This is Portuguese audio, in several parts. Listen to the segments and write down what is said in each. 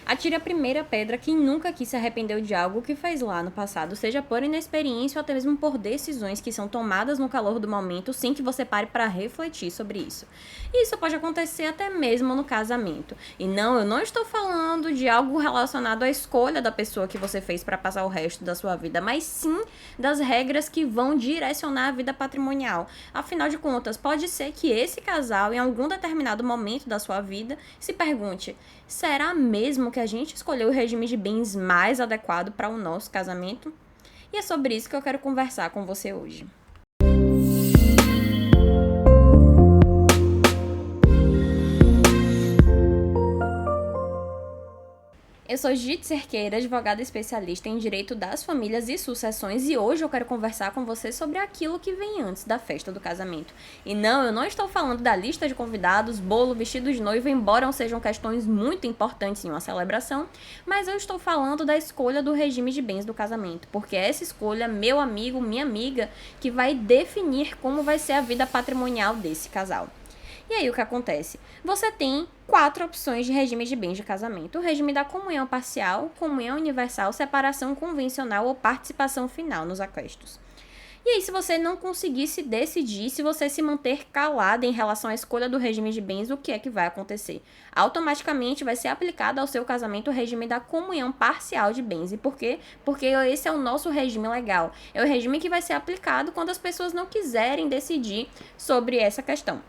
Atire a primeira pedra quem nunca quis se arrependeu de algo que fez lá no passado, seja por inexperiência ou até mesmo por decisões que são tomadas no calor do momento sem que você pare para refletir sobre isso. Isso pode acontecer até mesmo no casamento. E não, eu não estou falando de algo relacionado à escolha da pessoa que você fez para passar o resto da sua vida, mas sim das regras que vão direcionar a vida patrimonial. Afinal de contas, pode ser que esse casal, em algum determinado momento da sua vida, se pergunte: será mesmo que a gente escolheu o regime de bens mais adequado para o nosso casamento? E é sobre isso que eu quero conversar com você hoje. Eu sou Gite Cerqueira, advogada especialista em direito das famílias e sucessões, e hoje eu quero conversar com você sobre aquilo que vem antes da festa do casamento. E não, eu não estou falando da lista de convidados, bolo, vestido de noiva, embora sejam questões muito importantes em uma celebração, mas eu estou falando da escolha do regime de bens do casamento, porque é essa escolha, meu amigo, minha amiga, que vai definir como vai ser a vida patrimonial desse casal. E aí o que acontece? Você tem 4 opções de regime de bens de casamento: o regime da comunhão parcial, comunhão universal, separação convencional ou participação final nos aquestos. E aí, se você não conseguir se decidir, se você se manter calada em relação à escolha do regime de bens, o que é que vai acontecer? Automaticamente vai ser aplicado ao seu casamento o regime da comunhão parcial de bens. E por quê? Porque esse é o nosso regime legal. É o regime que vai ser aplicado quando as pessoas não quiserem decidir sobre essa questão.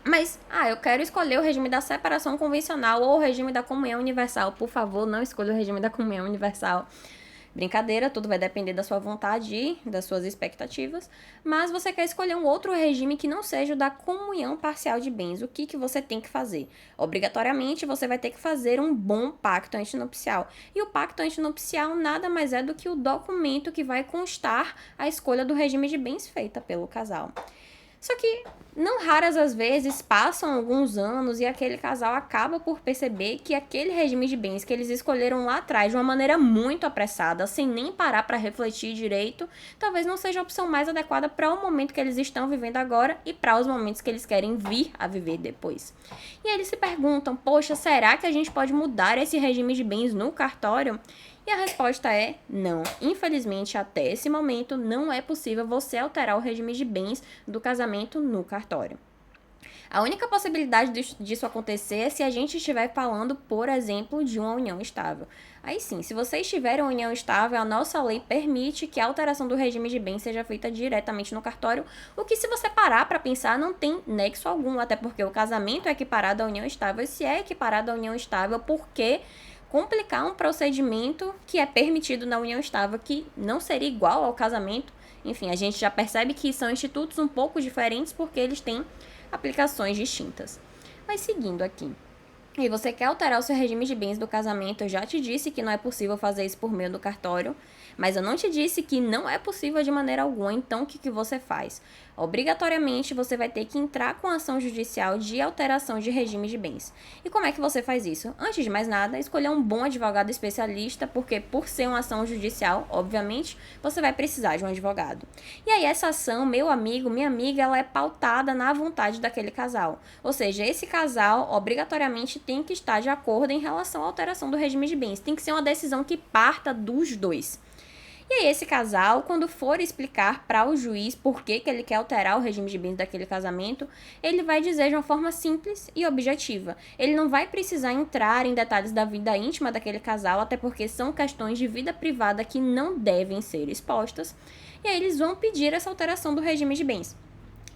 Mas, eu quero escolher o regime da separação convencional ou o regime da comunhão universal. Por favor, não escolha o regime da comunhão universal. Brincadeira, tudo vai depender da sua vontade e das suas expectativas. Mas você quer escolher um outro regime que não seja o da comunhão parcial de bens. O que você tem que fazer? Obrigatoriamente, você vai ter que fazer um bom pacto antinupcial. E o pacto antinupcial nada mais é do que o documento que vai constar a escolha do regime de bens feita pelo casal. Só que, não raras as vezes, passam alguns anos e aquele casal acaba por perceber que aquele regime de bens que eles escolheram lá atrás de uma maneira muito apressada, sem nem parar para refletir direito, talvez não seja a opção mais adequada para o momento que eles estão vivendo agora e para os momentos que eles querem vir a viver depois. E aí eles se perguntam: poxa, será que a gente pode mudar esse regime de bens no cartório? E a resposta é não. Infelizmente, até esse momento, não é possível você alterar o regime de bens do casamento no cartório. A única possibilidade disso acontecer é se a gente estiver falando, por exemplo, de uma união estável. Aí sim, se você estiver em uma união estável, a nossa lei permite que a alteração do regime de bens seja feita diretamente no cartório, o que, se você parar para pensar, não tem nexo algum, até porque o casamento é equiparado à união estável. E se é equiparado à união estável, por que complicar um procedimento que é permitido na união estável, que não seria igual ao casamento? Enfim, a gente já percebe que são institutos um pouco diferentes porque eles têm aplicações distintas. Mas seguindo aqui. E você quer alterar o seu regime de bens do casamento? Eu já te disse que não é possível fazer isso por meio do cartório, mas eu não te disse que não é possível de maneira alguma. Então, o que você faz? Obrigatoriamente, você vai ter que entrar com ação judicial de alteração de regime de bens. E como é que você faz isso? Antes de mais nada, escolher um bom advogado especialista, porque por ser uma ação judicial, obviamente, você vai precisar de um advogado. E aí, essa ação, meu amigo, minha amiga, ela é pautada na vontade daquele casal. Ou seja, esse casal, obrigatoriamente, tem que estar de acordo em relação à alteração do regime de bens. Tem que ser uma decisão que parta dos dois. E aí esse casal, quando for explicar para o juiz por que ele quer alterar o regime de bens daquele casamento, ele vai dizer de uma forma simples e objetiva. Ele não vai precisar entrar em detalhes da vida íntima daquele casal, até porque são questões de vida privada que não devem ser expostas. E aí eles vão pedir essa alteração do regime de bens.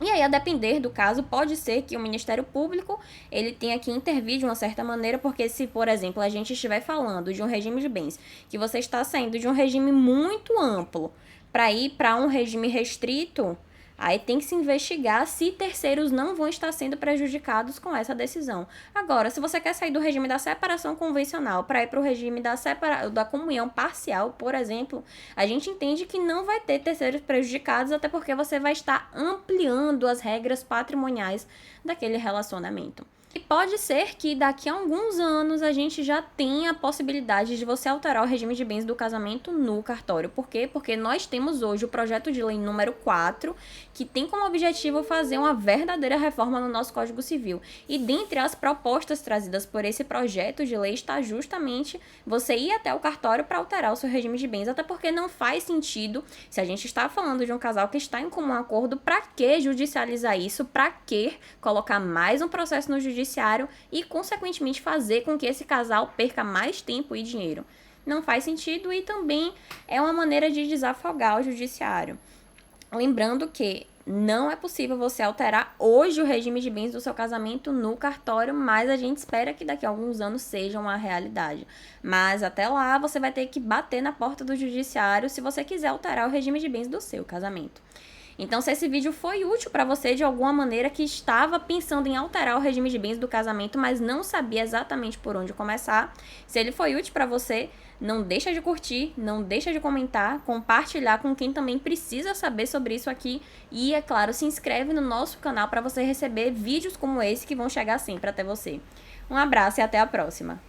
E aí, a depender do caso, pode ser que o Ministério Público ele tenha que intervir de uma certa maneira, porque se, por exemplo, a gente estiver falando de um regime de bens, que você está saindo de um regime muito amplo para ir para um regime restrito, aí tem que se investigar se terceiros não vão estar sendo prejudicados com essa decisão. Agora, se você quer sair do regime da separação convencional para ir para o regime da comunhão parcial, por exemplo, a gente entende que não vai ter terceiros prejudicados, até porque você vai estar ampliando as regras patrimoniais daquele relacionamento. E pode ser que daqui a alguns anos a gente já tenha a possibilidade de você alterar o regime de bens do casamento no cartório. Por quê? Porque nós temos hoje o projeto de lei número 4, que tem como objetivo fazer uma verdadeira reforma no nosso Código Civil. E dentre as propostas trazidas por esse projeto de lei está justamente você ir até o cartório para alterar o seu regime de bens. Até porque não faz sentido, se a gente está falando de um casal que está em comum acordo, para que judicializar isso? Para que colocar mais um processo no judiciário e, consequentemente, fazer com que esse casal perca mais tempo e dinheiro? Não faz sentido e também é uma maneira de desafogar o judiciário. Lembrando que não é possível você alterar hoje o regime de bens do seu casamento no cartório, mas a gente espera que daqui a alguns anos seja uma realidade. Mas até lá você vai ter que bater na porta do judiciário se você quiser alterar o regime de bens do seu casamento. Então, se esse vídeo foi útil para você de alguma maneira, que estava pensando em alterar o regime de bens do casamento, mas não sabia exatamente por onde começar, se ele foi útil para você, não deixa de curtir, não deixa de comentar, compartilhar com quem também precisa saber sobre isso aqui e, é claro, se inscreve no nosso canal para você receber vídeos como esse que vão chegar sempre até você. Um abraço e até a próxima!